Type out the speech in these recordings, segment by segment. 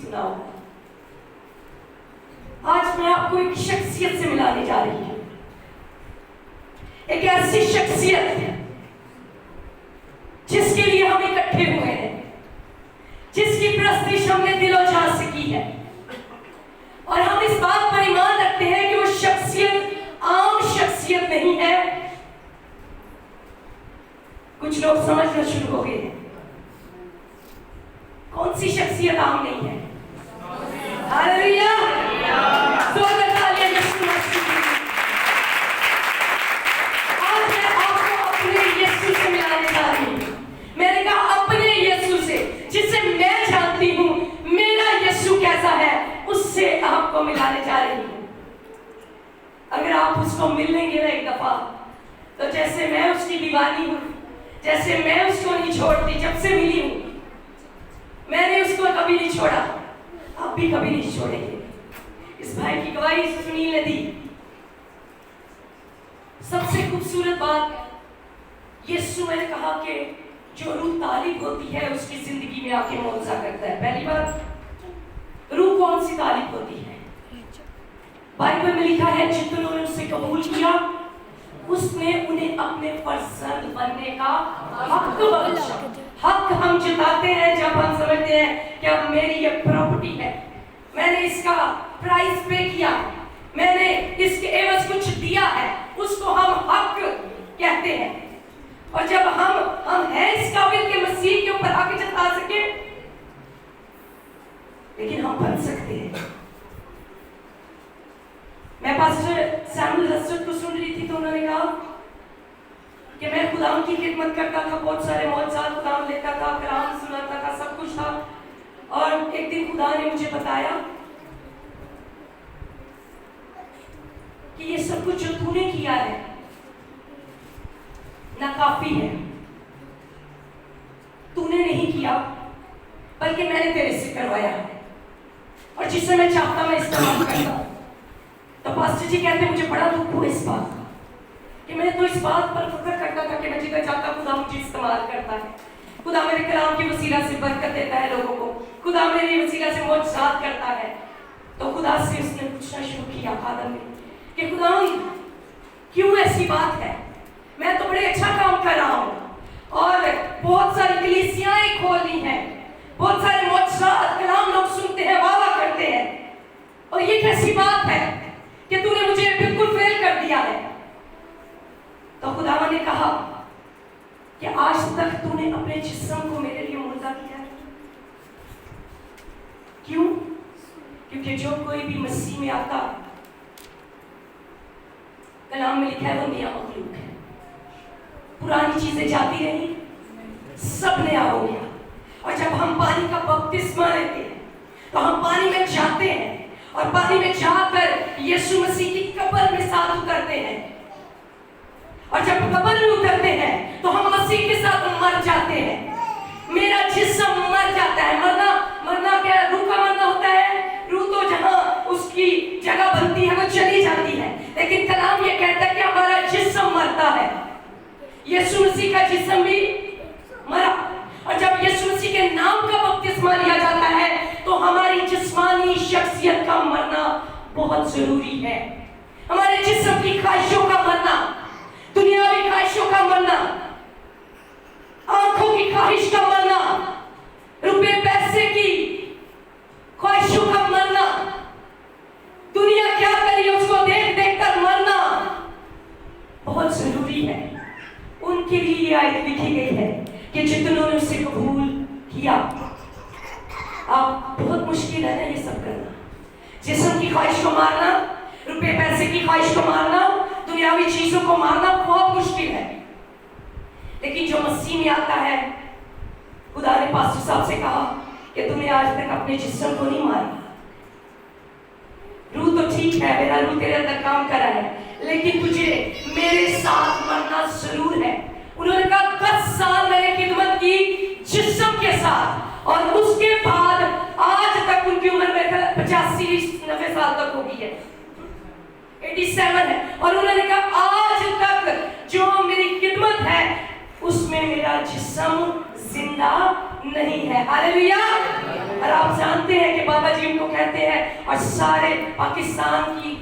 سنا ہوگا. آج میں آپ کو ایک شخصیت سے ملانے جا رہی ہوں, ایک ایسی شخصیت جس کے لیے ہم اکٹھے ہوئے ہیں, جس کی پرستش ہم نے دل و جان سے کی ہے, اور ہم اس بات پر ایمان رکھتے ہیں کہ وہ شخصیت عام شخصیت نہیں ہے. کچھ لوگ سمجھنا شروع ہو گئے ہیں کون سی شخصیت عام نہیں ہے. ہاللیلویا, زوردار تالیاں یسوع مسیح کے لیے. آج میں آپ کو اپنے یسوع سے ملانے جا رہی ہوں. میں نے کہا اپنے یسوع سے, جسے میں جانتی ہوں میرا یسوع کیسا ہے, اس سے آپ کو ملانے جا رہی ہوں. اگر آپ اس کو مل لیں گے نا ایک دفعہ, تو جیسے میں اس کی دیوانی ہوں, جیسے میں اس کو نہیں چھوڑتی, جب سے ملی ہوں میں نے اس کو کبھی نہیں چھوڑا, آپ بھی کبھی نہیں چھوڑیں گے. اس بھائی کی گواہی سنیل نے دی. سب سے خوبصورت بات یسوع میں نے کہا کہ جو روح طالب ہوتی ہے اس کی زندگی میں آ کے معجزہ کرتا ہے. پہلی بات, روح کون سی طالب ہوتی ہے؟ بائبل میں لکھا ہے جتنوں نے اسے قبول کیا اس نے انہیں اپنے فرزند بننے کا حق بخشا. حق ہم جتاتے ہیں جب ہم سمجھتے ہیں کہ اب میری یہ پراپرٹی ہے, میں نے اس کا پرائز پے کیا, میں نے اس کے عوض کچھ دیا ہے, اس کو ہم حق کہتے ہیں. اور جب ہم ہیں اس قابل کہ مسیح کے اوپر حق جتا سکے, لیکن ہم بن سکتے ہیں. میں پاسٹر سیموئل حسرت کو سن رہی تھی تو انہوں نے کہا کہ میں خدا کی خدمت کرتا تھا, بہت سارے معجزات خدا لیتا تھا, کلام سناتا تھا, سب کچھ تھا. اور ایک دن خدا نے مجھے بتایا کہ یہ سب کچھ جو تو نے کیا ہے ناکافی ہے, تو نے نہیں کیا بلکہ میں نے تیرے سے کروایا ہے, اور جسے میں چاہتا میں استعمال کرتا. تو پاسٹر جی کہتے ہیں مجھے بڑا دکھ ہوا اس بات کا کہ میں تو اس بات پر فکر کرتا تھا کہ میں جدھر چاہتا خدا مجھے استعمال کرتا ہے, خدا میرے کلام کی وسیلہ سے برکت دیتا ہے لوگوں کو, خدا میری وسیلہ سے معجزات کرتا ہے. تو خدا سے اس نے پوچھنا شروع کیا آدم نے کہ خدا کیوں ایسی بات ہے, میں تو بڑے اچھا کام کر رہا ہوں اور بہت ساری کلیسیاں کھولی ہیں, بہت سارے معجزات کلام لوگ سنتے ہیں, وعدہ کرتے ہیں, اور یہ کیسی بات ہے کہ تو نے مجھے بالکل فیل کر دیا ہے. تو خداوند نے کہا کہ آج تک تو نے اپنے جسم کو میرے لیے مردہ کیا ہے. کیوں؟ کیونکہ جو کوئی بھی مسیح میں آتا, کلام میں لکھا ہے وہ نیا مخلوق ہے, پرانی چیزیں جاتی رہی, سب نیا ہو گیا. اور جب ہم پانی کا بپتسمہ لیتے ہیں تو ہم پانی میں جاتے ہیں, اور پانی میں جا کر یسوع مسیح کی قبر میں ساتھ اترتے ہیں, اور جب قبر میں اترتے ہیں تو ہم مسیح کے ساتھ مر جاتے ہیں. میرا جسم مر جاتا ہے. مرنا کیا روح کا مرنا ہوتا ہے, روح تو جہاں اس کی جگہ بنتی ہے وہ چلی جاتی ہے, لیکن کلام یہ کہتا ہے کہ ہمارا جسم مرتا ہے. یسوع مسیح کا جسم بھی مرا, اور جب یسوع مسیح کے نام کا بپتسمہ لیا جاتا ہے تو ہماری جسمانی شخصیت کا مرنا بہت ضروری ہے. ہمارے جسم کی خواہشوں کا مرنا, دنیاوی خواہشوں کا مرنا, آنکھوں کی خواہش کا مرنا, روپے پیسے کی خواہشوں کا مرنا, دنیا کیا کری اس کو دیکھ دیکھ کر مرنا بہت ضروری ہے. ان کے لیے یہ آیت لکھی گئی ہے کہ جتنوں نے اسے قبول کیا. آپ بہت مشکل ہے نا یہ سب کرنا, جسم کی خواہش کو مارنا, روپے پیسے کی خواہش کو مارنا, دنیاوی چیزوں کو مارنا بہت مشکل ہے. لیکن جو مسیح میں آتا ہے, خدا نے پاسٹر صاحب سے کہا کہ تم نے آج تک اپنے جسم کو نہیں مارا. روح تو ٹھیک ہے, میرا روح تیرے اندر کام کر رہا ہے, لیکن تجھے میرے ساتھ مرنا ضرور ہے. انہوں نے کہا 10 سال میں نے خدمت کی جسم کے ساتھ, اور اس کے بعد آج تک ان کی عمر میں 85-90 سال تک ہو گئی ہے, 87 ہے, اور انہوں نے کہا آج تک جو میری خدمت ہے اس میں میرا جسم زندہ نہیں ہے. ہاللیلویا. اور آپ جانتے ہیں کہ بابا جی ان کو کہتے ہیں اور سارے پاکستان کی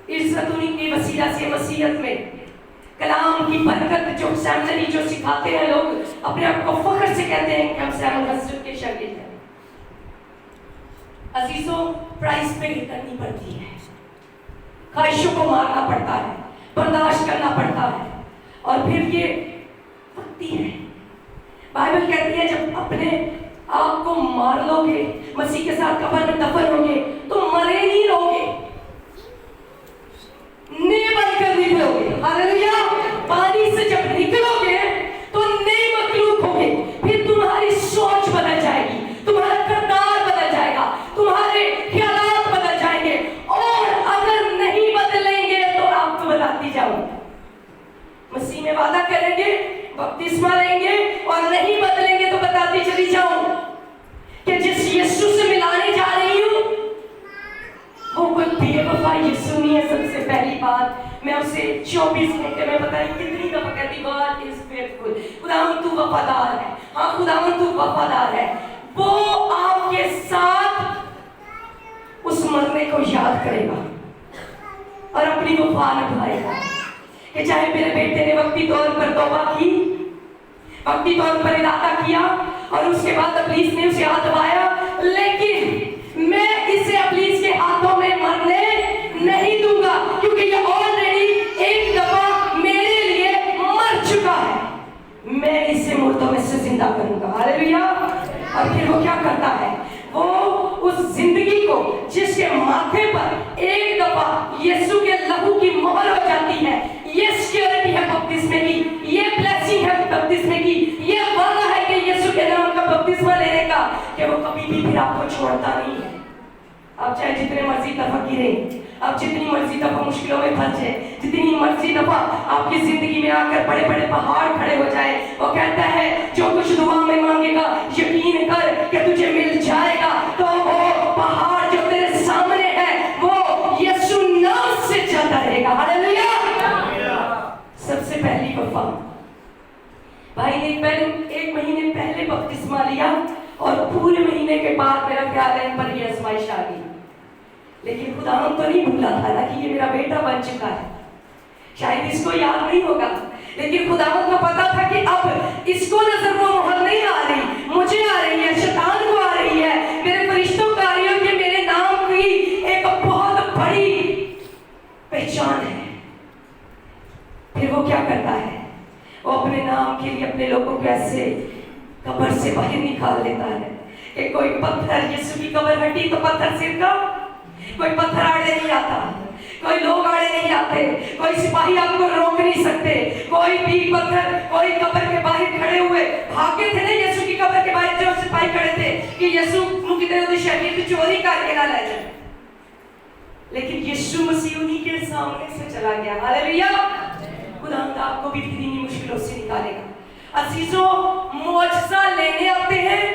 عزت انہیں کی وسیلہ سے مسیحیت میں کلام کی برکت جو سیمنری جو سکھاتے ہیں لوگ اپنے آپ کو فخر سے کہتے ہیں کہ ہم سیمن مسجد کے شاگرد ہیں. عزیزوں پرائز پے کرنی پڑتی ہے, خواہشوں کو مارنا پڑتا ہے, برداشت کرنا پڑتا ہے, اور پھر یہ وقتی ہے. بائبل کہتی ہے جب اپنے آپ کو مار لو گے, مسیح کے ساتھ قبر میں دفن ہو گے تو مرے نہیں رہو گے, نئے بن کر نکلو گے. ہاللیلویا. پانی سے جب نکلو گے تو نئی مخلوق ہوگے. پھر تمہاری سوچ بدل جائے گی, تمہارا کردار بدل جائے گا, تمہارے خیالات بدل جائیں گے. اور اگر نہیں بدلیں گے تو آپ کو بتاتی جاؤں, مسیح میں وعدہ کریں گے, بپتسمہ لیں گے, اور نہیں بدلیں گے تو بتاتی چلی جاؤں کہ جس یسوع سے ملانے جا رہی ہوں وہ کوئی بے وفا یسوع نہیں ہے. سب سے پہلی بات میں اسے 24 گھنٹے میں پتہ نہیں کتنی دفعہ کہتی گاڈ از فیتھفل. خداوند تو وفادار ہے. ہاں خداوند تو وفادار ہے. وہ آپ کے ساتھ اس مرنے کو یاد کرے گا اور اپنی وفا نبھائے گا. کہ چاہے میرے بیٹے نے وقتی طور پر توبہ کی, وقتی طور پر ارادہ کیا اور اس کے بعد ابلیس نے اسے ہاتھ دبایا, لیکن میں اسے ابلیس کے ہاتھوں میں مرنے نہیں دوں گا کیونکہ یہ آلریڈی ایک دفعہ میرے لیے مر چکا ہے. میں اسے مردوں میں سے زندہ کروں گا. ہاللیلویا. اور پھر وہ کیا کرتا ہے, وہ اس زندگی کو جس کے ماتھے پر ایک دفعہ یسوع کے لہو کی مہر ہو جاتی ہے, یہ سیکیورٹی ہے بپتسمے کی, یہ بلیسنگ ہے بپتسمے کی, یہ وعدہ ہے کہ یسوع کے نام کا بپتسمہ لینے کا کہ وہ کبھی بھی پھر آپ کو چھوڑتا نہیں ہے. آپ چاہے جتنے مرضی دفعہ گریں, آپ جتنی مرضی دفعہ مشکلوں میں پھنسے, جتنی مرضی دفعہ آپ کی زندگی میں آ کر بڑے بڑے پہاڑ کھڑے ہو جائے, وہ کہتا ہے جو کچھ دعا میں مانگے گا یقین کر کہ تجھے مل جائے گا. تو وہ پہاڑ جو تیرے سامنے ہے وہ یسوع نام سے چلتا رہے گا. ہاللیلویا. سب سے پہلی وفا, بھائی نے ایک مہینے پہلے بپتسمہ لیا اور پورے مہینے کے بعد میرا خیال ہے ان پر یہ آزمائش آ گئی. لیکن خداوند تو نہیں بھولا تھا نا کہ یہ میرا بیٹا بن چکا ہے. شاید اس کو یاد نہیں ہوگا, لیکن خداوند کو پتا تھا کہ اب اس کو نظر وہ مہر نہیں آ رہی, مجھے آ رہی ہے, شیطان کو آ رہی ہے, میرے فرشتوں کو آ رہی ہے کہ میرے نام کی ایک بہت بڑی پہچان ہے. پھر وہ کیا کرتا ہے, وہ اپنے نام کے لیے اپنے لوگوں کو ایسے قبر سے باہر نکال دیتا ہے کہ کوئی پتھر, یسوع کی قبر ہٹی تو پتھر سر کا, کوئی پتھر آڑے نہیں آتا, کوئی لوگ آڑے نہیں آتے, کوئی سپاہی آپ کو روک نہیں سکتے, کوئی بھی پتھر, کوئی قبر کے باہر کھڑے ہوئے بھاگے تھے نا یسوع کی قبر کے باہر جو سپاہی کھڑے تھے کہ یسوع کی طرف شہید چوری کر کے نہ لے جائے, لیکن یسوع مسیح انہی کے سامنے سے چلا گیا. ہاللیلویا. خداوند آپ کو بھی اتنی مشکلوں سے نکالے گا. عزیزوں معجزہ لینے آتے ہیں,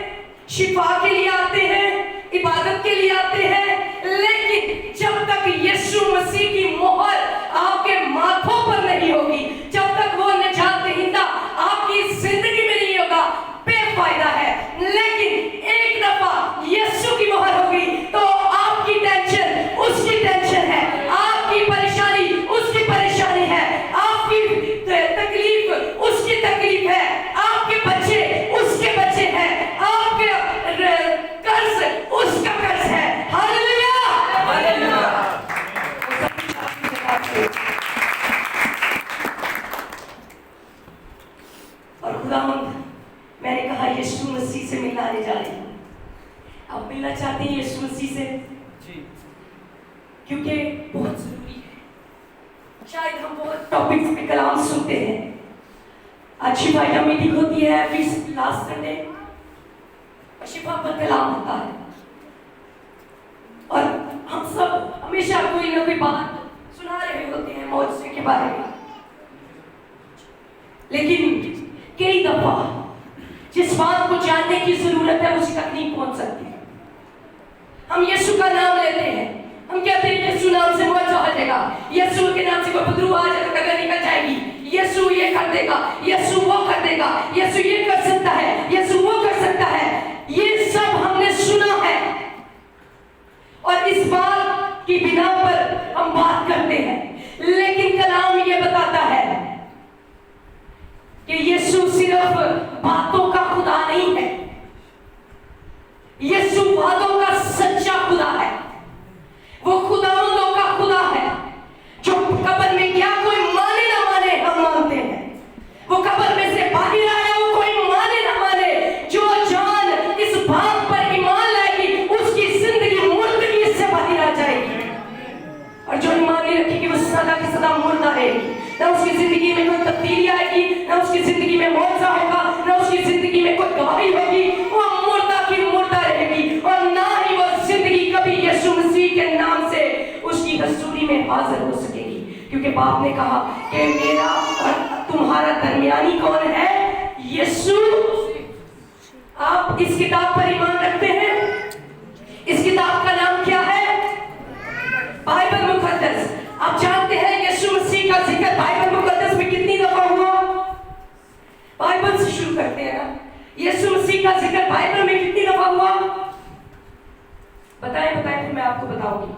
شفا کے لیے آتے ہیں, عبادت کے لیے آتے ہیں, لیکن جب تک یسوع مسیح کی مہر آپ کے ماتھوں پر نہیں ہوگی, جب تک وہ نجات دہندہ آپ کی زندگی میں نہیں ہوگا, بے فائدہ ہے. لیکن ایک دفعہ یسوع کی مہر ہوگی تو آپ کی ٹینشن اس کی ٹینشن ہے, آپ کی پریشانی اس کی پریشانی ہے, آپ کی تکلیف اس کی تکلیف ہے, آپ کے بچے اس کے بچے ہیں, آپ کے قرض اس کا قرض ہے. ہاللیلویا. اور خداوند میں نے کہا یسوع مسیح سے ملانے جا رہی ہوں. آپ ملنا چاہتے ہیں یسوع مسیح سے کیونکہ بہت ضروری ہے. شاید ہم بہت ٹاپکس پہ کلام سنتے ہیں, آج شفا یا میٹنگ ہوتی ہے, پھر لاسٹ سنڈے شفا پر کلام ہوتا ہے, اور ہم سب ہمیشہ کوئی نہ کوئی بات سنا رہے ہوتے ہیں معجزے کے بارے میں. لیکن کئی دفعہ جس بات کو جاننے کی ضرورت ہے اسی تک نہیں پہنچ سکتے. ہم یسوع کا نام لیتے ہیں, ہم کہتے ہیں یسوع نام سے معجزہ ہو جائے گا, یسوع کے نام سے کوئی بدرو آ جائے تو قدر نکل جائے گی, یسوع یہ کر دے گا, یسوع وہ کر دے گا, یسوع یہ کر سکتا ہے, یسوع وہ کر سکتا ہے. में मुआवजा होगा, न उसकी जिंदगी में कोई गवाही होगी, वो मुर्दा की मुर्दा रहेगी, और ना ही वो जिंदगी कभी यीशु मसीह के नाम से उसकी हजूरी में हाजिर हो सकेगी। क्योंकि बाप ने कहा कि मेरा और तुम्हारा दरमियानी कौन है? यीशु। आप इस किताब पर ईमान रखते हैं? इस किताब का नाम क्या है? बाइबल मुकद्दस। आप जानते हैं यीशु मसीह का जिक्र बाइबल मुकद्दस में कितनी दफा हुआ? बाइबल से शुरू करते हैं ना। यीशु मसीह का जिक्र बाइबल में कितनी दफा हुआ? बताएं फिर मैं आपको बताऊंगी।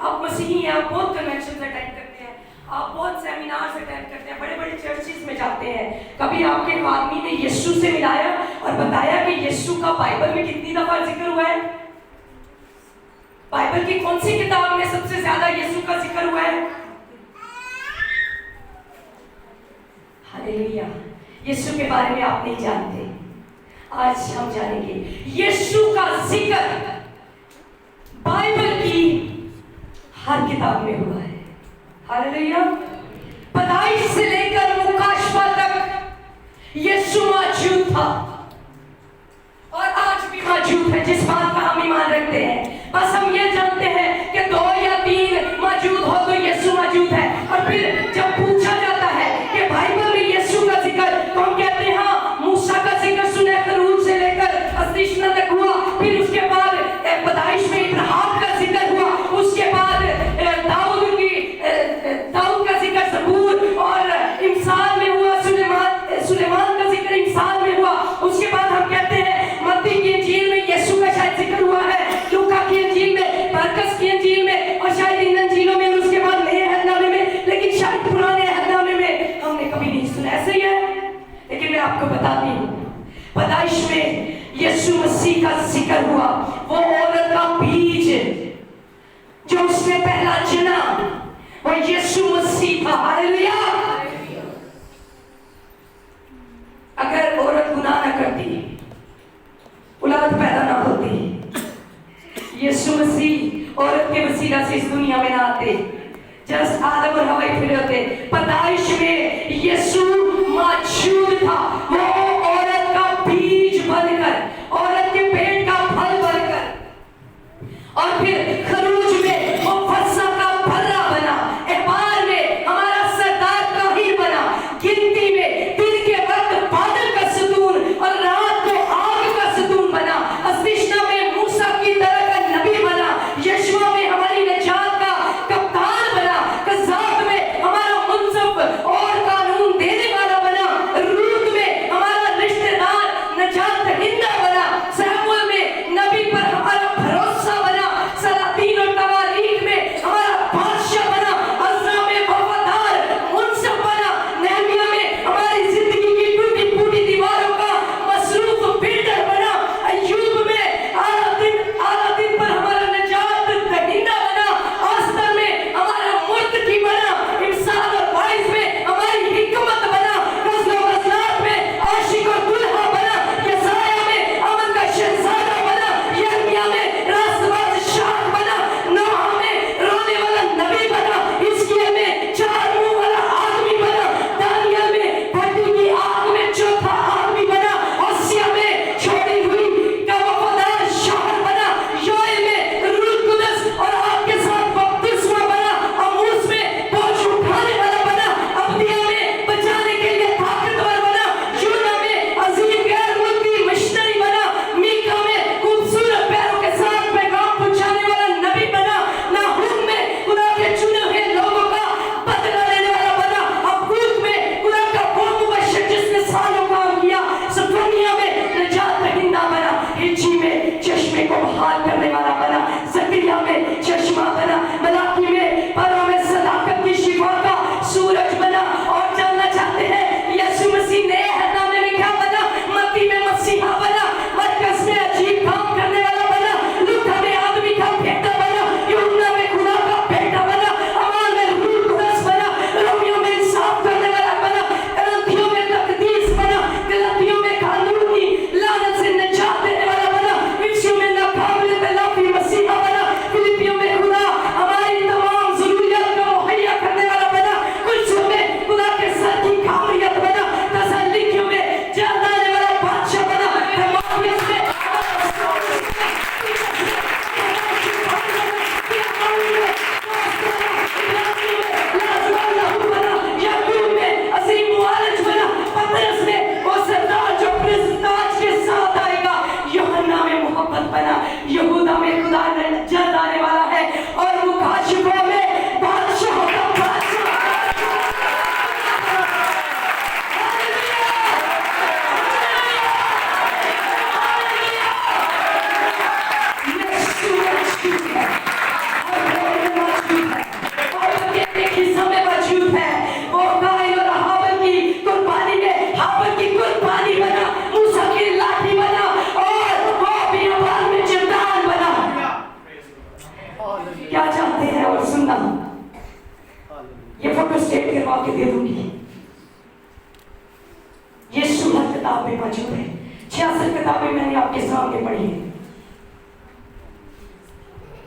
आप मसीही हैं, आप बहुत कन्वेंशन अटेंड करते हैं, आप बहुत सेमिनार्स अटेंड करते हैं, बड़े बड़े चर्चेस में जाते हैं। कभी आपके आदमी ने यीशु से मिलाया और बताया कि यीशु का बाइबल में कितनी दफा जिक्र हुआ है? बाइबल की कौन सी किताब में सबसे ज्यादा यीशु का जिक्र हुआ है? हालेलुया। यीशु के बारे में आप नहीं जानते, आज हम जानेंगे। यीशु का जिक्र बाइबल की हर किताब में हुआ है। हालेलुया। पैदाइश से लेकर मुकाशवा तक यीशु मौजूद था और आज भी मौजूद है, जिस बात का हम ईमान रखते हैं। बस हम ये जानते हैं कि 2 या 3 मौजूद हो तो यीशु मौजूद है। और फिर जब पूछा जाता है कि बाइबल में यीशु का जिक्र, तो हम कहते हैं हाँ, मूसा का जिक्र सुने खरूज से लेकर अस्तिशना तक हुआ, फिर उसके बाद पैदाइश में इब्राहिम का जिक्र हुआ, उसके बाद दाऊद का जिक्र ज़बूर और इंसान में हुआ, सुलेमान का जिक्र इंसान में हुआ। उसके बाद हम कहते हैं मत्ती की इंजील में यीशु का शायद जिक्र हुआ है, लूका की इंजील में, मरकस की इंजील में, और शायद इन इंजीलों में, और उसके बाद नए अहदनामे में, लेकिन शायद पुराने अहदनामे में हमने कभी नहीं सुना। ऐसे ही है। लेकिन मैं आपको बताती हूँ, पैदाइश में यीशु मसीह का जिक्र हुआ। वो औरत का बीज जो उसने पहला जना, वो यीशु मसीह था। हालेलुया। अगर औरत गुनाह न करती, औलाद पैदा ना होती, यीशु मसीह औरत के वसीला से इस दुनिया में ना आते, जस्ट आदम और हवा फिर होते। पैदाइश में यीशु मौजूद था। वो औरत का बीज बनकर, औरत के पेट का फल बनकर, और फिर खरूज में वो फसा का फर्रा बना, एबार में हमारा सरदार काहिर बना, गिनती में दिन के वक्त बादल का सतून और रात को आग का सतून बना, अस्तिशना में मूसा की तरह का नबी बना, यशुआ में हमारी निजात का कप्तान बना, कज़ात में हमारा मुंसफ और कानून देने वाला बना, रूत में हमारा रिश्तेदार नजात दहिंदा बना, सहमुल में नबी पर हमारा भरोसा बना, सलातीन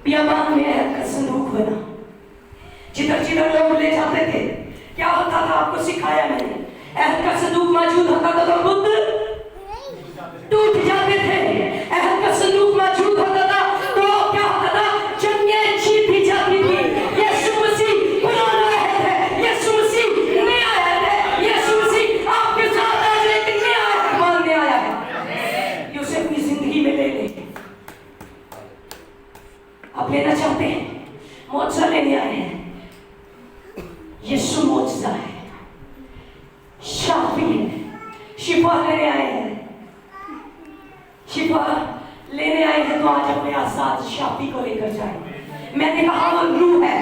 बियाबान में अहद का संदूक बना। जिधर जिधर लोग ले जाते थे, क्या होता था आपको सिखाया मैंने, अहद का संदूक मौजूद होता था तो बुद्ध टूट जाते थे। अहद का संदूक मौजूद होता था तो क्या होता था, जंगें जीती जाती थी। यीशु मसीह पुराना अहद है, यीशु मसीह नया अहद है, यीशु मसीह आपके साथ आज एक नया अहद मानने आया है कि उसे अपनी जिंदगी में ले ले। आप लेना चाहते हैं, मौजज़ा लेने आए हैं। यीशु मौजज़ा है, शाफी है, शिफा लेने आए हैं। शिफा लेने आए हैं तो आज अपने साथ शाफी को लेकर जाए। मैंने कहा वो रूह है,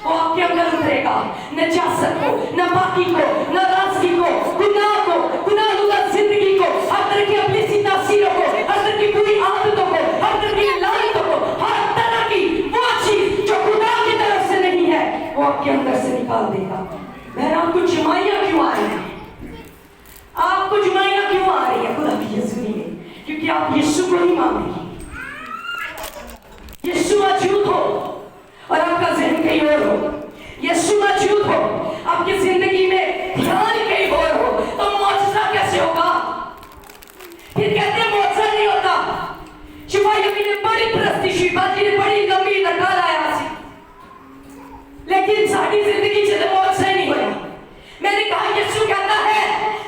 वो आपके अंदर उतरेगा, नजासत को, नापाकी को, नाराजगी को, गुनाहगार जिंदगी को, हर तरह की अपनी तासीरों को, हर तरह की बुरी आदतों को, हर तरह की लानतों को, हर तरह की वो चीज जो खुदा की तरफ से नहीं है वो आपके अंदर से निकाल देगा। बहरहाल कुछ जमाइयां क्यों आ रही हैं, आपको जमाइयां क्यों आ रही है खुदा की यीशु में? क्योंकि आप यीशु को नहीं मान रही। यीशु मौजूद हो और आपका ज़हन कहीं और हो, यीशु मौजूद हो आपकी जिंदगी में ध्यान कहीं और हो, तो मौजज़ा कैसे होगा? फिर कहते हैं मौजज़ा नहीं होता। शिफा यमी ने बड़ी प्रस्ती, शिफा जी ने बड़ी लंबी नकार आया सी, लेकिन सारी जिंदगी से मौजज़ा नहीं होया। मैंने कहा यीशु कहता है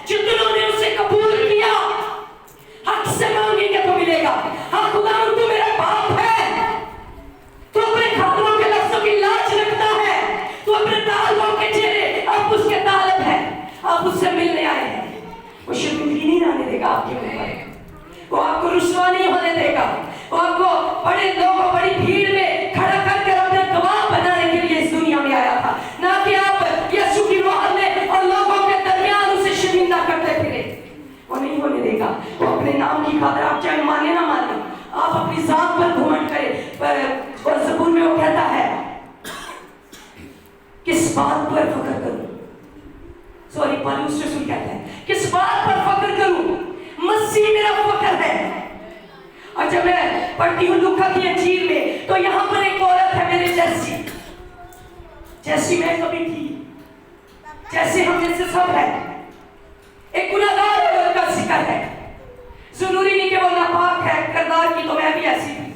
जिन्होंने उसे कबूल किया हक से मांगेंगे तो मिलेगा। हाँ खुदा तू मेरा बाप है, तू अपने खातरों के लफ्ज़ों की लाज रखता है, तू अपने तालिबों के चेहरे अब उसके तालिब है, आप उससे मिलने आए हैं। वो शर्मिंदगी नहीं आने देगा आपके ऊपर, वो आपको रुसवा नहीं होने देगा, वो आपको बड़े लोगों बड़ी भीड़ में खड़ा करके अपना गवाह बनाने के लिए इस दुनिया में आया था, ना कि आप यीशु की मोहल्ले और लोगों के दरमियान उसे शर्मिंदा करते फिरे। वो नहीं होने देगा। वो अपने नाम की खातिर, आप चाहे माने ना माने, आप अपनी जात पर घमंड करें, और ज़बूर में वो कहता है किस बात पर फक्र करूं, सॉरी पौलुस रसूल कहता है किस बात पर फक्र करूं, मसीह मेरा फक्र है। और जब मैं पढ़ती हूँ लूका की अंजील में तो यहाँ पर एक औरत है मेरे जैसी, जैसी मैं कभी थी, जैसे हम जैसे सब है, एक गुनाहगार औरत का जिक्र है। जरूरी नहीं कि वो नापाक है करदार की, तो मैं भी ऐसी थी,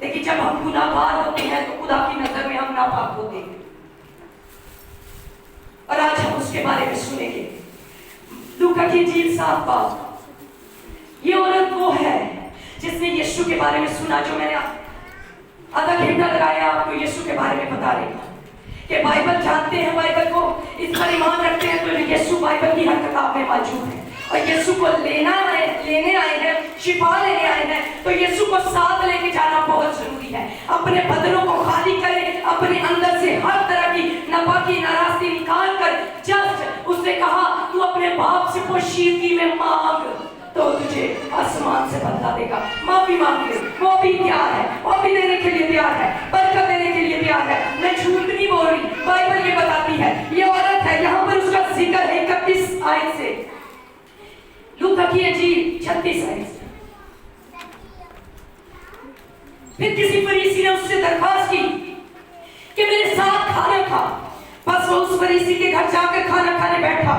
लेकिन जब हम गुनाहगार होते हैं तो खुदा की नजर में हम नापाक होते हैं। और आज हम उसके बारे में सुनेंगे। लूका की अंजील 7 बाब। ये औरत वो है जिसने यीशु के बारे में सुना, जो मैंने आधा घंटा लगाया आपको यीशु के बारे में बता रही कि बाइबल जानते हैं, बाइबल को इस पर ईमान रखते हैं, तो यीशु बाइबल की हर किताब में मौजूद है। और यीशु को लेने आए हैं, शिफा लेने आए हैं, तो यीशु को साथ लेके जाना बहुत जरूरी है। अपने बदनों को खाली करें, अपने अंदर से हर तरह की नापाकी नाराजगी निकाल कर, जस्ट उसने कहा तू अपने बाप से पोशीदगी में मांग तो तुझे आसमान से बदला देगा। माफी मांग ले, वो भी तैयार है, वो भी देने के लिए तैयार है, बरकत देने के लिए तैयार है। मैं झूठ नहीं बोल रही, बाइबल ये बताती है। ये औरत है, यहाँ पर उसका जिक्र है 31 आयत से, लूका की अंजील 36 आयत से। फिर किसी फरीसी ने उससे दरख्वास्त की कि मेरे साथ खाना खा। बस वो उस फरीसी के घर जाकर खाना खाने बैठा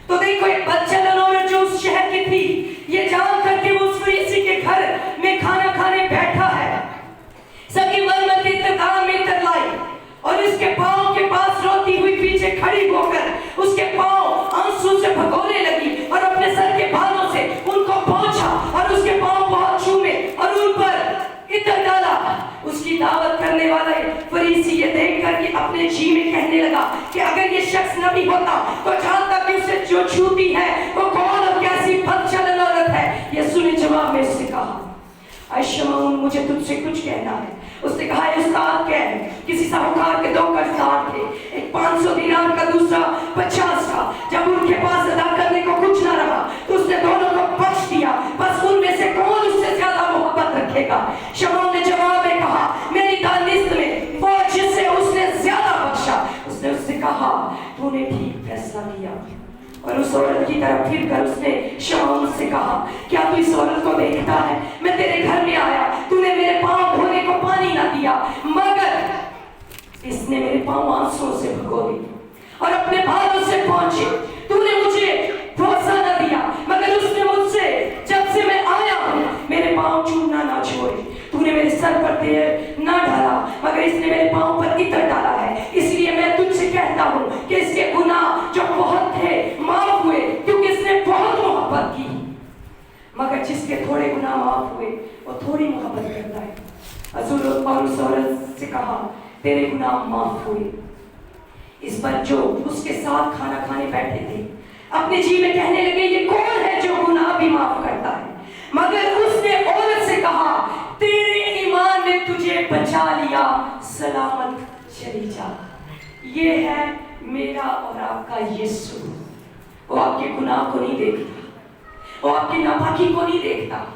तो देखो एक बदचलन औरत जो उस शहर की थी, ये जान करके वो उस फरीसी के घर में खाना खाने बैठा है, सकी मरमर के इत्तेदाम में इत्र लाई और इसके पांव के पास रोती हुई पीछे खड़ी होकर उसके पांव आंसू से भगोने लगी और अपने सर के बालों से उनको पोंछा और उसके पांव बहुत चूमे और उन पर इत्र डाला। उसकी दावत करने वाला फरीसी ये देखकर कि अपने जी में कहने लगा कि अगर ये शख्स नबी होता तो जानता कि उसे जो छूती है वो कौन और कैसी बदचलन औरत है। यीशु ने जवाब में उससे कहा, शमऊन मुझे तुझसे कुछ कहना है। उसने कहा उस्ताद क्या है? किसी साहूकार के 2 कर्जदार थे, एक 500 दिनार का, दूसरा 50 का। जब उनके पास अदा करने को कुछ ना रहा तो उसने दोनों को बख्श दिया, बस उनमें से कौन उससे ज्यादा मोहब्बत रखेगा? शमऊन ने जवाब में कहा मेरी दानिश में वो जिससे उसने ज्यादा बख्शा। उसने उससे कहा तूने ठीक फैसला किया। और उस औरत की तरफ फिर कर उसने शमऊन से कहा क्या तू इस औरत को देखता है? मैं तेरे घर में आया, तूने मेरे पांव धोने को पानी ना दिया, इसने मेरे पाँव आंसुओं से भिगो दिए और अपने बालों से पहुंचे। तूने मुझे भरोसा न दिया, मगर उसने मुझसे जब से मैं आया हूँ मेरे पाँव चूमना ना छोड़े। तूने मेरे सर पर तेल ना डाला, मगर इसने मेरे पाँव पर इत्र डाला है। इसलिए मैं तुझसे कहता हूँ कि इसके गुनाह जो बहुत थे माफ हुए, क्योंकि इसने बहुत मोहब्बत की। मगर जिसके थोड़े गुनाह माफ हुए वो थोड़ी मोहब्बत करता है। हजूर पौलुस औरत से कहा, तेरे गुनाह माफ हुए। इस पर जो उसके साथ खाना खाने बैठे थे अपने जी में कहने लगे, ये कौन है जो गुनाह भी माफ करता है? मगर उसने औरत से कहा, तेरे ईमान ने तुझे बचा लिया, सलामत चली जा। ये है मेरा और आपका यीशु। वो आपके गुनाह को नहीं देखता, वो आपकी नापाकी को नहीं देखता,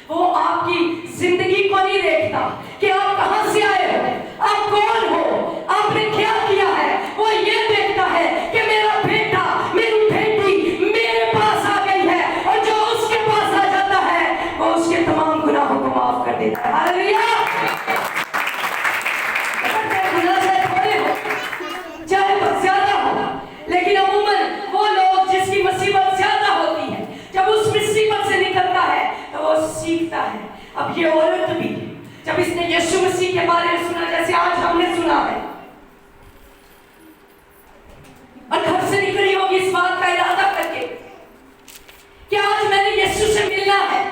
वो आपकी जिंदगी को नहीं देखता कि आप कहां से आए हो, आप कौन हो, आपने क्या किया है। वो ये देखता है कि मेरा बेटा, मेरी बेटी मेरे पास आ गई है, और जो उसके पास आ जाता है वो उसके तमाम गुनाहों को माफ कर देता है। हालेलुया। चाहे बहुत ज्यादा हो, लेकिन अमूमन वो लोग जिसकी मुसीबत ज्यादा होती है, जब उस मुसीबत से निकलता है तो वो सीखता है। अब ये औरत भी जब इसने यीशु मसीह के बारे में सुना, जैसे आज हमने सुना है, और घर से निकली होगी इस बात का इरादा करके कि आज मैंने यीशु से मिलना है,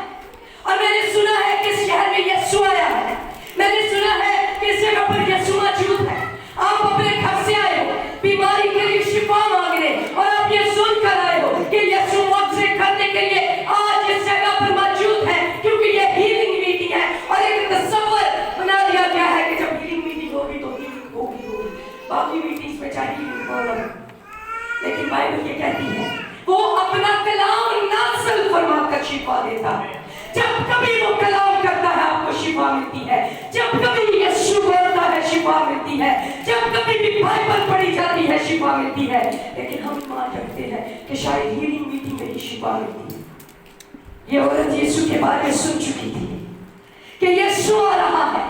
और मैंने सुना है कि इस शहर में यीशु आया है, मैंने सुना है कि इस जगह पर यीशु मौजूद है। आप अपने घर से आए हो बीमारी के लिए शिफा मांगने, और आप ये सुनकर आए हो कि यीशु मुझसे करने के लिए आज इस जगह पर मौजूद है, क्योंकि ये हीलिंग मीटिंग है। और एक तस्वीर बना दिया गया है कि जब हीलिंग मीटिंग होगी तो हीलिंग होगी, बाकी मीटिंग्स में चाहे हीलिंग हो, लेकिन बाइबल ये कहती है वो अपना कलाम नाज़िल फरमाकर शिफा देता है। जब कभी वो कलाम करता है आपको शिफा मिलती है, जब कभी यीशु बोलता है शिफा मिलती है, जब कभी भी बाइबल पढ़ी जाती है शिफा मिलती है। लेकिन हम मान रखते हैं कि शायद हीलिंग मीटिंग में ही शिफा मिलती है। ये औरत यीशु के बारे में सुन चुकी थी कि यीशु आ रहा है,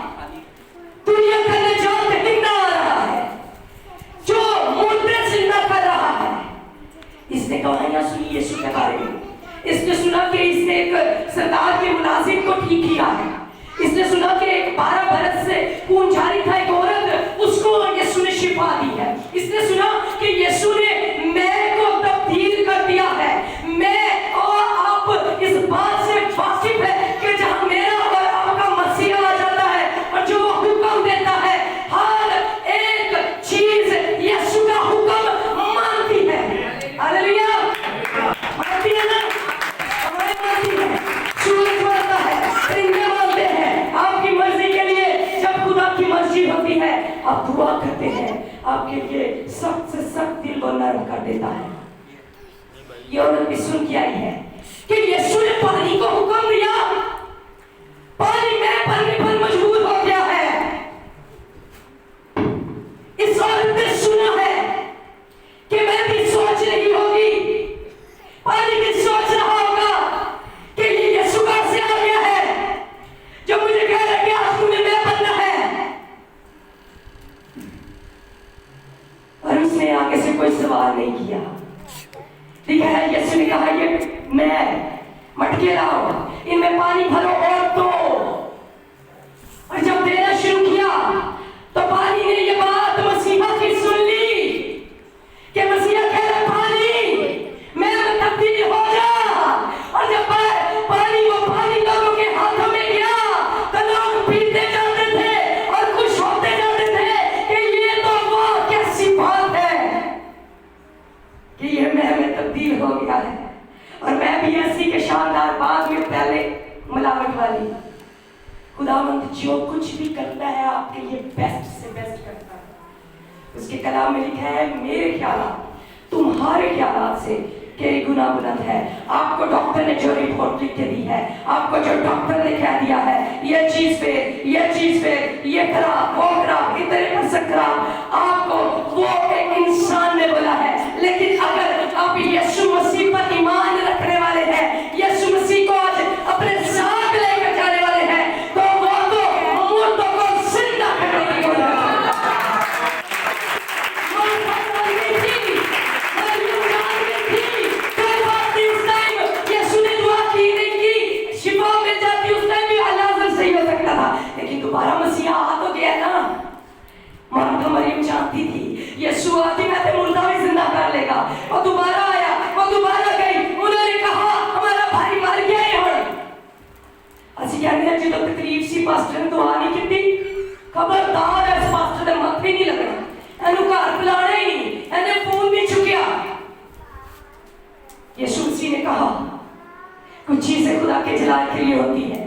दुनिया का निजात जिंदा आ रहा है, जो मुर्दे जिंदा कर रहा है। इसने कहानियां सुनी यीशु के बारे में, इसने सुना कि इसने एक सरदार के मुलाजिम को ठीक किया है, इसने सुना कि एक 12 बरस से खून जारी था एक औरत, उसको यीशु ने शिफा दी है। इसने सुना कि यीशु ने मैं को तब्दील कर दिया है। मैं और आप इस बात से वाकिफ है कि जहां मेरा और आपका मसीहा आ जाता है और जो वो हुक्म देता है, हर एक चीज यीशु का हुक्म मानती है। हालेलुया। मानती है ना, हमारी मानती है। सूरज मानता है, परिंदे मानते हैं। आपकी मर्जी के लिए जब खुदा की मर्जी होती है आप दुआ करते हैं, आपके लिए सख्त से सख्त दिल को नरम कर देता है। ये औरत भी सुन के आई है कि यीशु ने पानी को हुक्म दिया, पानी में भरने पर मजबूर हो गया है। इस औरत ने सुना है कि मैं भी सोच रही होगी, पानी भी सोच रहा होगा कि ये यीशु कहां से आ गया है जो मुझे कह रहा है कि आज तुम्हें मैं बनना है। और उसने आगे से कोई सवाल नहीं किया। ठीक है, यीशु ने कहा ये मैं मटके लाओ, इनमें पानी भरो और दो। और जब देना शुरू किया तो पानी ने ये बात मसीहा की सुन ली कि मसीहा कह रहा पानी मैं तब्दील हो जा। और जब पानी वो पानी लोगों के हाथों में गया तो लोग पीते जाते थे और खुश होते जाते थे कि ये तो वो कैसी बात है कि ये मैं में तब्दील हो गया है, और मैं भी ऐसी के शानदार बाद में पहले मिलावट वाली। खुदावंद जो कुछ भी करता है आपके लिए बेस्ट से बेस्ट करता है। उसके कलाम में लिखा है मेरे ख्यालात तुम्हारे ख्यालात से कई गुना बुलंद है। आपको डॉक्टर ने जो रिपोर्ट लिख के दी है, आपको जो डॉक्टर ने कह दिया है ये चीज पे ये करा वो करा इतने परसेंट करा, आपको वो एक इंसान ने बोला है। लेकिन अगर आप यीशु मसीह पर ईमान रखने वाले हैं, यीशु मसीह को आज अपने साथ लेकर जाने वाले हैं, तो वो तो मुर्दों को जिंदा करने की कोशिश वो दोबारा आया, वो दोबारा गई, उन्होंने कहा हमारा भाई मर गया है। ਅਸੀਂ ਕਹਿੰਦੇ ਜਦੋਂ ਤਕਲੀਫ ਸੀ ਪਾਸਟਰ ਨੇ ਦੁਆ ਨਹੀਂ ਕੀਤੀ, ਖਬਰਦਾਰ ਇਸ ਪਾਸਟਰ ਦੇ ਮੱਥੇ ਨਹੀਂ ਲੱਗਣਾ, ਇਹਨੂੰ ਘਰ ਬੁਲਾਣਾ ਹੀ नहीं, ਇਹਨੇ ਫੋਨ नहीं चुकिया। यीशु मसीह ने कहा कुछ चीजें खुदा के जलाल के लिए होती है,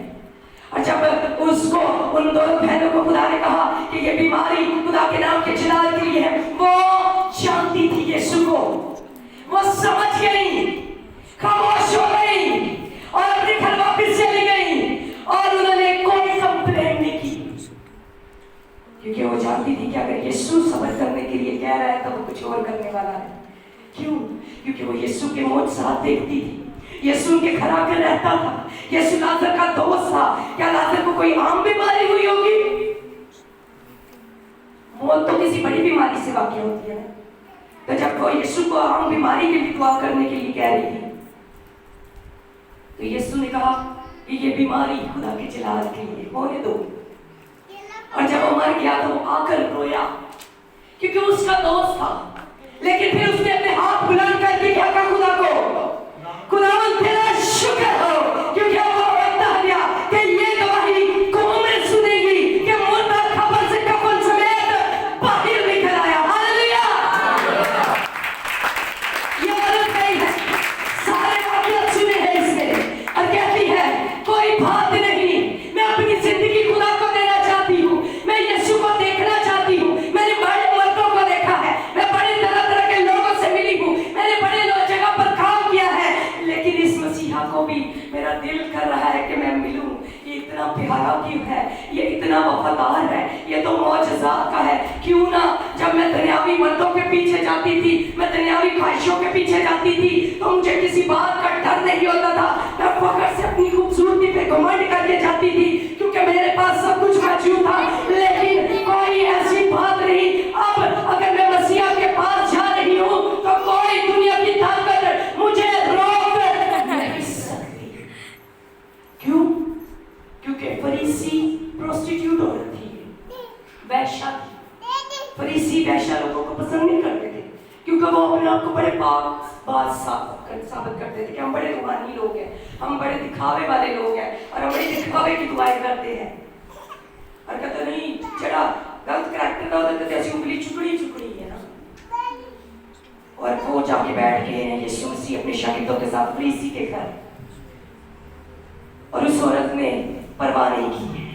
और जब उसको उन दोनों बहनों को खुदा ने कहा कि ये बीमारी खुदा के नाम के जलाल के लिए है, वो जानती थी यीशु को, वो समझ गई, खामोश हो गई और अपने घर वापस चली गई और उन्होंने कोई कंप्लेन नहीं की, क्योंकि वो जानती थी कि अगर यीशु सब्र करने के लिए कह रहा है तो वो कुछ और करने वाला है। क्यों? क्योंकि वो यीशु के मौजज़ात देखती थी, यीशु के घर आकर रहता था, यीशु लाजर का दोस्त था। क्या लाजर को कोई आम बीमारी हुई होगी? मौत तो किसी बड़ी बीमारी से वाक़ई होती है, तो जब वो यीशु को आम बीमारी के लिए दुआ करने के लिए कह रही थी, तो यीशु ने कहा कि ये बीमारी खुदा के जलाल के लिए होने दो। और जब वो मर गया तो वो आकर रोया, क्योंकि उसका दोस्त था, लेकिन फिर उसने अपने हाथ बुलंद करके क्या कहा खुदा को, खुदावंद तेरा शुक्र हो, क्योंकि वो बता दिया कि ये गवाही कौमें सुनेगी कि मुर्दा खबर से कफन समेत बाहर निकल आया। हालेलुया। ये औरत गई है, सारे वाक़ियात सुने हैं इसने, और कहती है कोई बात नहीं, मैं अपनी जिंदगी खुदा को देना चाहती हूँ, मैं यीशु को देखना चाहती हूँ, मैंने बड़े मर्दों को देखा है, मैं बड़े तरह तरह के लोगों से मिली हूँ, मैंने बड़े जगह पर काम किया है, लेकिन इस मसीहा को भी मेरा दिल कर रहा है कि मैं मिलूं। ये इतना प्यारा क्यों है, ये इतना वफादार है, ये तो मौजज़ात का है। क्यों ना जब मैं दुनियावी मर्दों के पीछे जाती थी, मैं दुनियावी ख्वाहिशों के पीछे जाती थी, तो मुझे किसी बात का डर नहीं होता था, मैं फखर से अपनी खूबसूरती पे घमंड करके जाती थी, क्योंकि मेरे पास सब कुछ मौजूद था। लेकिन कोई ऐसी बात नहीं, अब अगर मैं मसीहा के पास जा रही हूँ तो कोई दुनिया की ताकत मुझे रोक नहीं सकती। क्यों? क्योंकि फरीसी प्रोस्टिट्यूट औरत थी, वैश्या थी। फरीसी वैश्या लोगों को पसंद नहीं करते थे, क्योंकि वो अपने आप को बड़े पाक बात साबित करते थे कि हम बड़े रूहानी लोग हैं, हम बड़े दिखावे वाले लोग हैं, और हम बड़े दिखावे की दुआएं करते हैं। और कहते नहीं जरा गलत करैक्टर का होता है, ऐसी उंगली चुकड़ी चुकड़ी है ना। और वो जाके बैठ गए हैं यीशु मसीह अपने शागिर्दों के साथ फरीसी के घर, और उस औरत ने परवाह नहीं की है,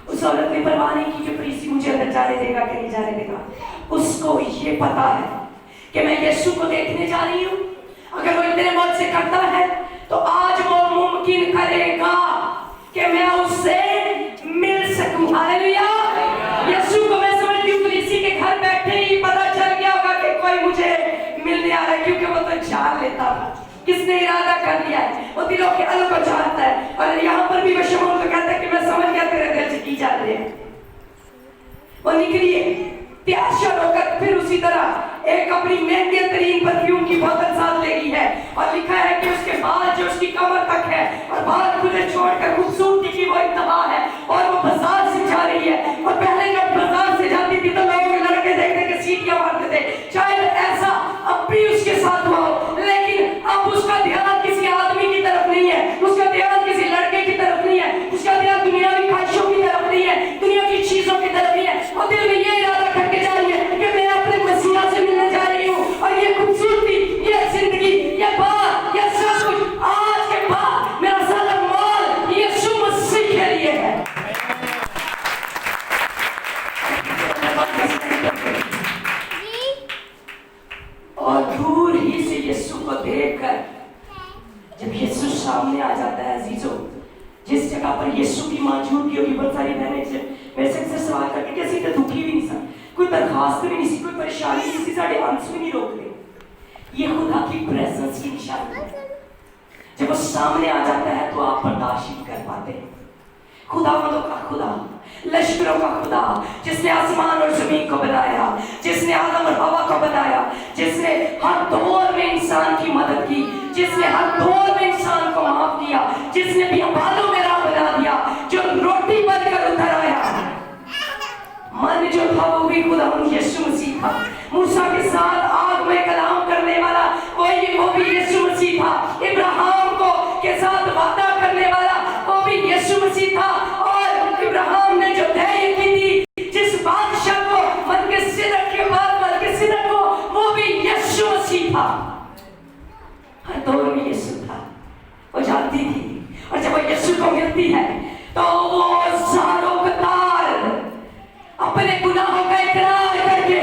उस औरत ने परवाह नहीं की कि फरीसी मुझे अंदर जाने देगा कि नहीं जाने देगा। उसको ये पता है कि मैं यीशु को देखने जा रही हूँ, अगर वो इतने मौत से करता है तो आज वो मुमकिन करेगा कि मैं उससे मिल सकूं। हालेलुया। यीशु को मैं समझती हूँ फरीसी के घर बैठे ही पता चल गया होगा कि कोई मुझे मिलने आ रहा है, क्योंकि वो तो जान लेता था किसने इरादा कर लिया है, वो दिलों के अल को जानता है। और यहाँ पर भी वो शमूएल को कहता है कि मैं समझ गया तेरे दिल से की जा रही है। वो निकली तैयार श्योर होकर, फिर उसी तरह एक अपनी महंगे तरीन परफ्यूम की बोतल साथ ले गई है, और लिखा है कि उसके बाल जो उसकी कमर तक है, और बाल खुले छोड़कर खूबसूरती की वो इंतहा है, और वो बाजार से जा रही है। और पहले जब बाजार से जाती थी तो लोग लड़के देखने के सीटियां मारते थे, शायद ऐसा अब भी उसके साथ हुआ हो, लेकिन अब उसका ध्यान किसी आदमी की तरफ नहीं है, उसका ध्यान किसी लड़के की तरफ नहीं है, उसका ध्यान दुनियावी ख्वाहिशों की तरफ नहीं है, दुनिया की चीजों की तरफ नहीं है। और दिल में ये इरादा करके जा रही है कि मैं अपने मसीहा से मिलने जा रही हूँ, और ये खूबसूरती, ये जिंदगी, ये बात, ये सब कुछ आज के बाद मेरा सारा माल यीशु मसीह के लिए है। और दूर ही से यीशु को देखकर जब यीशु सामने आ जाता है, अजीजों, जिस जगह पर यीशु की मौजूदगी होगी, बहुत सारी बहनें से मेरे से अक्सर सवाल करके कैसे इतना दुखी भी नहीं सा, कोई दरखास्त भी नहीं सी, कोई परेशानी नहीं सी, साढ़े आंसू भी नहीं रोकते। ये खुदा की प्रेजेंस की निशानी है। जब वो सामने आ जाता है तो आप बर्दाश्त नहीं कर पाते। खुदावंदों का खुदा, लश्करों का खुदा, जिसने आसमान और जमीन को बनाया, जिसने आदम और हवा को बनाया, जिसने हर दौर में इंसान की मदद की, जिसने हर दौर में इंसान को माफ किया, जिसने बियाबानों में राह बना दिया, जो रोटी बनकर उतर आया, मन जो था वो भी खुदा यीशु मसीह था। मूसा के साथ आग में कलाम वो भी यीशु मसीह था। इब्राहिम को के साथ वादा करने वाला वो भी यीशु मसीह था। और इब्राहिम ने जो धैर्य की थी, जिस बादशाह को मलकिसिदक के बाद मलकिसिदक को, वो भी यीशु मसीह था। हर दौर में यीशु था, वो जानती थी। और जब वो यीशु को मिलती है तो वो सारों कतार अपने गुनाहों का इकरार करके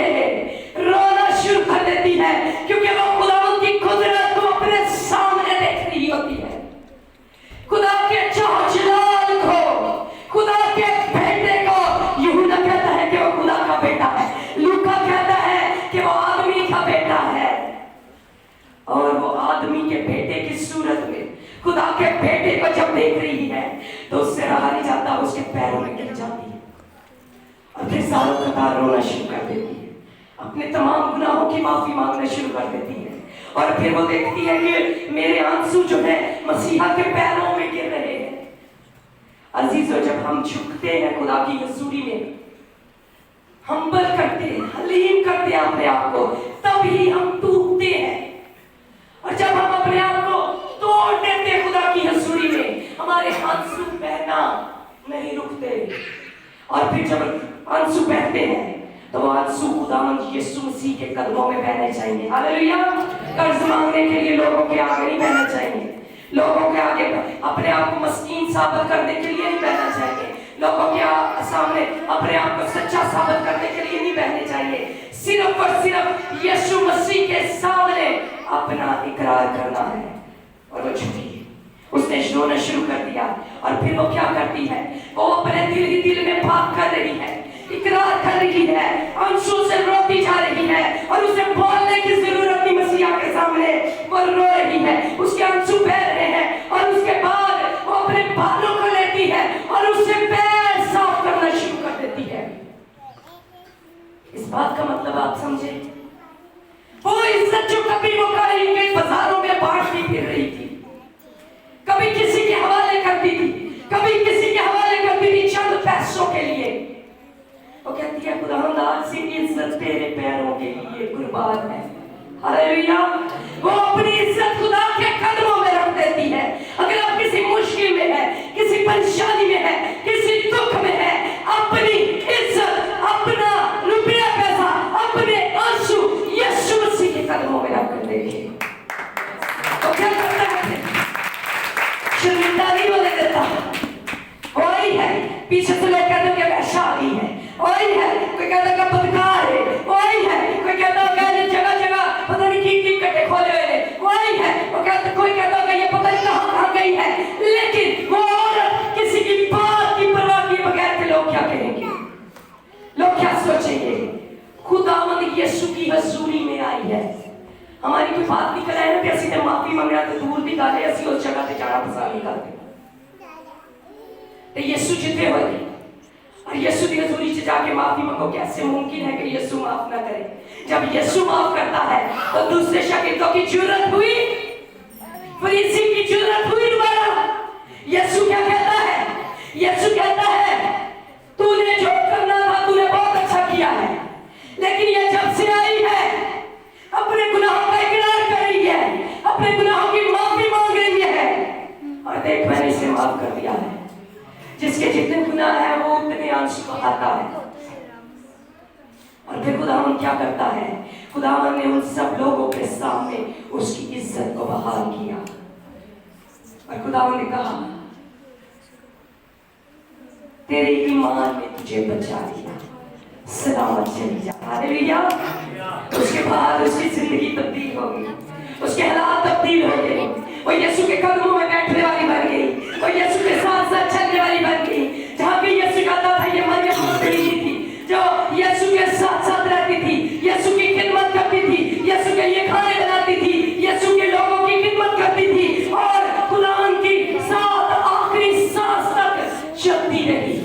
रोना शुरू कर देती है, क्योंकि वो खुदा की कुदरत को अपने सामने देख रही होती है। खुदा के चौचलाल को, खुदा के बेटे को। यूहन्ना कहता है कि वो खुदा का बेटा है, लूका कहता है कि वो आदमी का बेटा है। और वो आदमी के बेटे की सूरत में खुदा के बेटे को जब देख रही है तो उससे रहा नहीं जाता, उसके पैरों में गिर जाती है और फिर सारों कतार रोना शुरू कर देती है, अपने तमाम गुनाहों की माफी मांगना शुरू कर देती है। और फिर वो देखती है कि मेरे आंसू जो है मसीहा के पैरों में गिर रहे हैं। अजीजों, जब हम झुकते हैं खुदा की हजूरी में, हम्बल करते हैं, हलीम करते हैं अपने आप को, तभी हम टूटते हैं। और जब हम अपने आप को तोड़ देते हैं खुदा की हजूरी में, हमारे आंसू बहना नहीं रुकते। और फिर जब आंसू बहते हैं तो वो आंसू खुदावंद यीशु मसीह के कदमों में बहने चाहिए। हालेलुया। कर्ज मांगने के लिए लोगों के आगे नहीं बहना चाहिए, लोगों के आगे अपने आप को मस्कीन साबित करने के लिए नहीं बहना चाहिए, लोगों के सामने अपने आप को सच्चा साबित करने के लिए नहीं बहने चाहिए। सिर्फ और सिर्फ यीशु मसीह के सामने अपना इकरार करना है। और वो झुकी, उसने रोना शुरू कर दिया। और फिर वो क्या करती है, वो अपने दिल ही दिल में बात कर रही है, इकरार कर रही है, आंसू से रोती जा रही है। और उसे बोलने की जरूरत नहीं मसीहा के सामने, वो रो रही है, उसके आंसू बह रहे हैं। और उसके बाद वो अपने बालों को लेती है और उससे पैर साफ करना शुरू कर देती है। इस बात का मतलब आप समझे, वो इज्जत जो कभी वो कहीं के बाजारों में बांटती फिर रही थी, कभी किसी के हवाले करती थी, कभी किसी के हवाले करती थी चंद पैसों के लिए। वो कहती है खुदावंद आज से इज्जत तेरे पैरों के लिए कुर्बान है। हालेलुया। वो अपनी इज्जत खुदा के कदमों में रख देती है। अगर आप किसी मुश्किल में है, किसी परेशानी में है, किसी दुख में है, अपनी इज्जत, अपना रुपया पैसा, अपने आंसू यीशु मसीह के कदमों में रख कर देखिए तो क्या करता है, शर्मिंदा नहीं होने देता। वही है, पीछे से लोग कहते हैं कि वैसा आ गई है, वही है, कोई कहता है बदकार है, वही है, कोई कहता है जगह जगह पता नहीं की कटे खोले हुए, वही है, वो कहता, कोई कहता है ये पता नहीं कहाँ गई है। लेकिन वो औरत किसी की बात की परवाह किए बगैर के लोग क्या कहेंगे, लोग क्या सोचेंगे। खुदावंद यीशु की हजूरी में आई है, हमारी कोई बात नहीं कराए ना कि असि ने माफी मंगना तो दूर भी गाले, असि उस जगह पे जाना पसंद नहीं करते। तो यीशु जिते हुए और यीशु की हजूरी से जाके माफी मांगो, कैसे मुमकिन है कि यीशु माफ ना करे। जब यीशु माफ करता है तो दूसरे शागिर्दों की जरूरत हुई, फरीसी की जरूरत हुई दोबारा। यीशु क्या कहता है, यीशु कहता है तूने जो करना था तूने बहुत अच्छा किया है, लेकिन ये जब से आई है अपने गुनाहों का इकरार कर रही है, अपने गुनाहों की माफी मांग रही है, और देख मैंने इसे माफ कर दिया है। जिसके जितने गुनाह है वो उतने आंसू बहाता है। और फिर खुदावन क्या करता है, खुदावन ने उन सब लोगों के सामने उसकी इज्जत को बहाल किया। और खुदावन ने कहा तेरे ईमान ने तुझे बचा लिया, सलामत चली जा। हालेलुया। उसके बाद उसकी जिंदगी तब्दील हो गई, उसके हालात तब्दील हो गए। वो यीशु के कदमों में बैठने वाली बन गई, वो यीशु के साथ साथ चलने वाली बन गई। जहाँ भी यीशु कहता था ये मरियम मगदलीनी थी जो यीशु के साथ साथ रहती थी, यीशु की खिदमत करती थी, यीशु के लिए खाने बनाती थी, यीशु के लोगों की खिदमत करती थी और खुदावन की साथ आखिरी सांस तक चलती रही।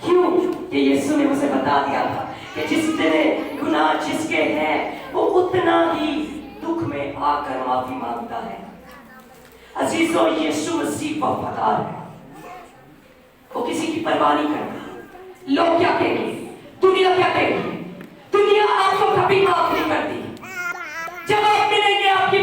क्यों कि यीशु ने उसे बता दिया था कि जितने गुनाह जिसके हैं वो उतना ही दुख में आकर माफी मांगता है। अजीजों, यीशु मसीह वफादार है, वो किसी की परवाह नहीं करता। लोग क्या कहेंगे, दुनिया क्या कहेगी, दुनिया आपको कभी माफ नहीं करती। जब आप मिलेंगे आपकी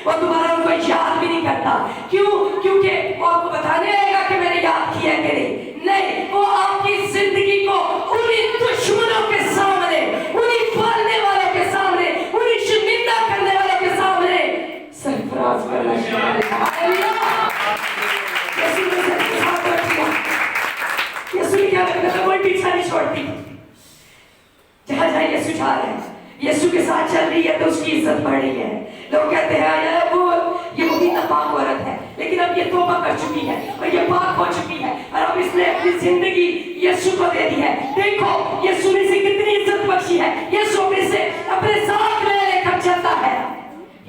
وہ دوبارہ ان کو یاد بھی نہیں کرتا. کیوں؟ کیونکہ وہ آپ کو بتانے آئے گا کہ میں نے یاد کیا کہ نہیں. وہ آپ کی زندگی کو انہیں دشمنوں کے سامنے, انہیں پالنے والوں کے سامنے, انہیں شرمندہ کرنے والوں کے سامنے سرفراز کرنا شامل ہے. یسوع نے سب کے ساتھ رکھا. یسوع نے کیا کرنا؟ کوئی پیچھا نہیں چھوڑتی. جہاں جہاں یسوع جا رہا ہے, یسوع کے ساتھ چل رہی ہے تو اس کی عزت بڑھ رہی ہے. لوگ کہتے ہیں یہ بہت ناپاک عورت ہے, لیکن اب یہ توبہ کر چکی ہے اور یہ پاک ہو چکی ہے اور اب اس نے اپنی زندگی یسوع کو دے دی ہے. دیکھو یسوع نے اسے کتنی عزت بخشی ہے. یسوع اسے اپنے ساتھ میں لے کر چلتا ہے.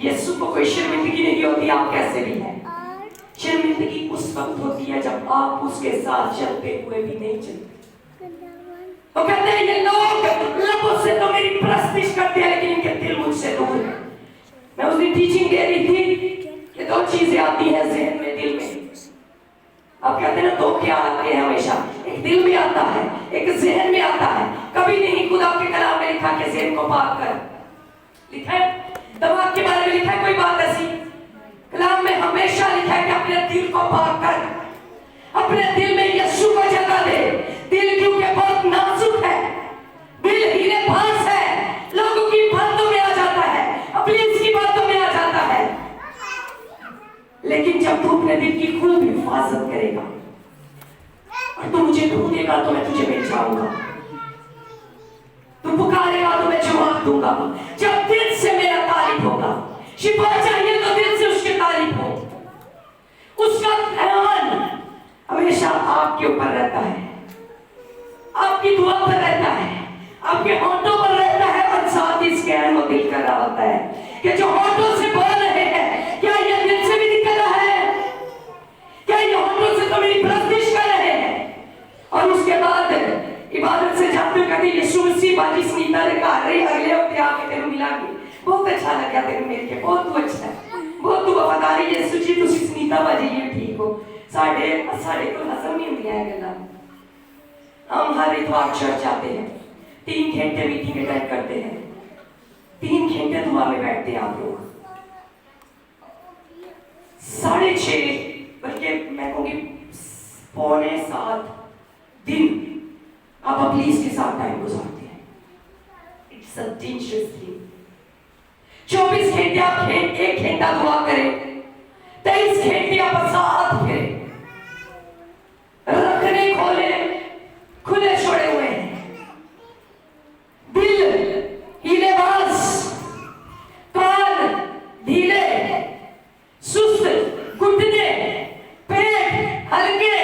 یسوع کو کوئی شرمندگی نہیں ہوتی آپ کیسے بھی ہیں. شرمندگی اس وقت ہوتی ہے جب آپ اس کے ساتھ چلتے ہوئے بھی نہیں چلتے. وہ کہتے ہیں یہ لوگ لبوں سے تو میری پرستش کرتے ہیں لیکن ان کے دل مجھ سے دور ہے. میں اس دن ٹیچنگ دے رہی تھی کہ دو چیزیں آتی ہیں ذہن میں, دل میں. آپ کہتے ہیں نا دو کیا آتے ہیں ہمیشہ, ایک دل میں آتا ہے, ایک ذہن میں آتا ہے. کبھی نہیں خدا کے کلام میں لکھا کہ ذہن کو پاک کر. لکھا ہے دماغ کے بارے میں لکھا ہے کوئی بات ایسی؟ کلام میں ہمیشہ لکھا ہے کہ اپنے دل کو پاک کر, اپنے دل میں یسوع کو جگہ دے. دل کیونکہ بہت نازک ہے, دل ہیلے پھانس ہے, لوگوں کی باتوں میں آ جاتا ہے, اپنی اس کی باتوں میں آ جاتا ہے. لیکن جب تو اپنے دل کی خوب حفاظت کرے گا اور تو مجھے ڈھونڈے گا تو میں تجھے مل جاؤں گا, تو پکارے گا تو میں جواب دوں گا. جب دل سے میرا تعریف ہوگا, شفا چاہیے تو دل سے اس کی تعریف ہو. اس کا دھیان ہمیشہ آپ کے اوپر رہتا ہے, آپ کی دعا پر رہتا ہے, آپ کے ہونٹوں پر رہتا ہے, اور ساتھ ہی اسکین وہ دل کر رہا ہوتا ہے کہ جو ہونٹوں سے بول رہے ہیں کیا یہ دل سے بھی نکل رہا ہے, کیا یہ ہونٹوں سے تو میری پرستش کر رہے ہیں. اور اس کے بعد عبادت سے جاتے ہوئے کہتے ہیں یسوع مسیح باجی سنیتا نے کہا رہی اگلے ہفتے آ کے تیرے ملا گی, بہت اچھا لگا تیرے مل کے, بہت تو اچھا ہے, بہت تو وفادار ہے یسوع جی تسی سنیتا باجی یہ ٹھیک ہو. ساڑھے کو ہضم نہیں ہوتی ہے گلا. ہم ہر اتوار چرچ جاتے ہیں, 3 گھنٹے میٹنگ اٹینڈ کرتے ہیں, 3 گھنٹے دعا میں بیٹھتے ہیں آپ لوگ. 6:30 بلکہ میں کہوں گی 6:45 دن آپ پلیز کے ساتھ ٹائم گزارتے ہیں. It's a dangerous thing. 24 گھنٹے آپ 1 گھنٹہ دعا کریں, 23 گھنٹے آپ ساتھ پھریں, رکھنے کھولے کھلے چھوڑے ہوئے ہیں. دل ہیلے باز, کان ڈھیلے, سست, گھٹنے, پیٹ ہلکے.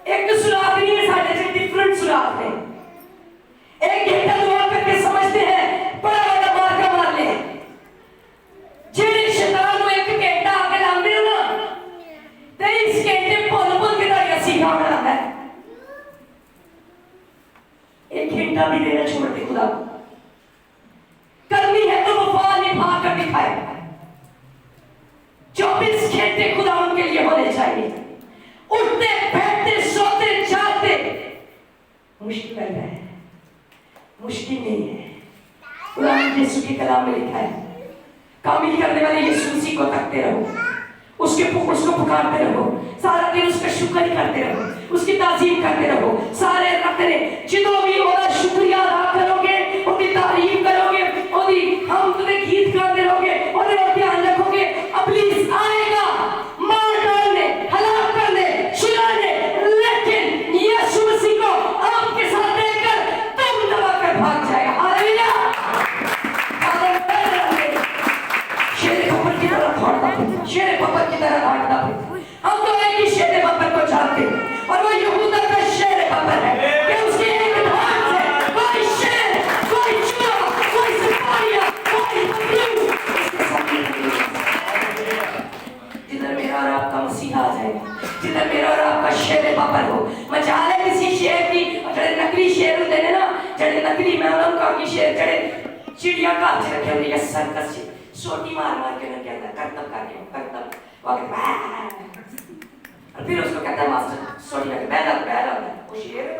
ایک سوراخ نہیں ہے سارے سے, ڈفرنٹ سوراخ ہیں. 1 گھنٹہ دعا کر کے سمجھتے ہیں بڑا بڑا مار کا مار لے. جیڑے شیطان کو 1 گھنٹہ آگے لاندے ہو نا, 23 گھنٹے پول پول کے داڑیاں سیکھا بنا ہے. 1 گھنٹہ بھی دینا چھوڑ دے خدا کو. کرنی ہے تو وفا نبھا کر دکھائے. 24 گھنٹے خدا ان کے لیے ہونے چاہیے. اٹھتے بیٹھتے سوتے جاگتے. مشکل ہے, مشکل نہیں ہے. قرآن یسوع کے کلام میں لکھا ہے کامل کرنے والے یسوع مسیح کو تکتے رہو, اس کو پکارتے رہو, سارا دن اس کا شکر کرتے رہو, اس کی تعظیم کرتے رہو. سارے رکھنے جتوں بھی ہوگا شکریہ ادا کرو گے, اس کی تعریف کرو گے, اور حمد کے گیت گاتے رہو گے, اور دھیان رکھو گے ابلیس آئے گا مار ڈالنے, ہلاک کرنے, چھڑانے, لیکن یسوع مسیح کو آپ کے ساتھ دے کر تم دبا کر بھاگ جائے گا. ہاللیلویہ. شیر بپر کی طرح دھاڑتا پھر, شیر بپر کی طرح دھاڑتا پھر. ہم تو ایک ہی شیر بپر کو جانتے ہیں, اور وہ یہودا کا شیر بپر ہے کہ اس کی ایک دھاڑ سے کوئی شیر, کوئی چوہا, کوئی سپاہیا, کوئی بکری جدھر میرا اور آپ کا مسیح آ جائے گا, جدھر میرا اور آپ کا شیر بپر ہو. مجال ہے کسی شیر کی, جڑے نکلی شیر ہوتے ہیں نا, جڑے نکلی میں انہوں کا کی شیر جڑے چڑیا گھر سے رکھے ہوتے ہیں, سرکس سے سوٹی مار مار کے انہوں کہتا ہے کرتب کر کے, کرتب وہ اور پھر اس کو کہتا ہے ماسٹر سوٹی لگے بیدہ ہوتا ہے. وہ شیر ہے,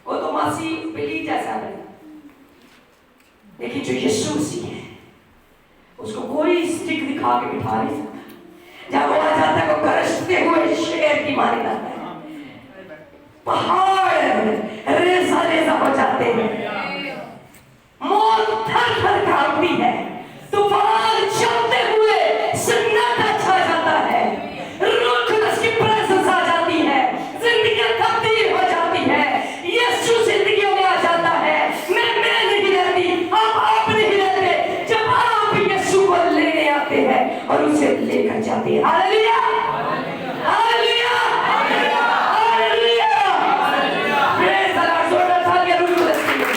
وہ تو ماسی بلی جیسا ہے. لیکن جو یسوع مسیح ہے اس کو کوئی سٹک उठा के बिठा नहीं सकता। जब वो आ जाता है वो गरजते हुए शेर की मानी जाता है, पहाड़ रेजा रेजा हो जाते हैं, मौत थर थर कांपती है, तूफान चलते हुए सन्नाटा छा जाता है, रूह खुदा की प्रेजेंस आ जाती है, जिंदगी तब्दील हो जाती है, यीशु जिंदगियों में आ जाता है। मैं नहीं रहती, आप नहीं रहते, जब आप यीशु को लेने आते हैं और उसे लेकर जाते हैं। Hallelujah, hallelujah, hallelujah, praise the Lord. जोरदार तालियां रूह खुदा के लिए।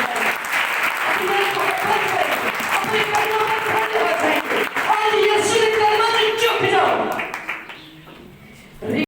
अपने पैरों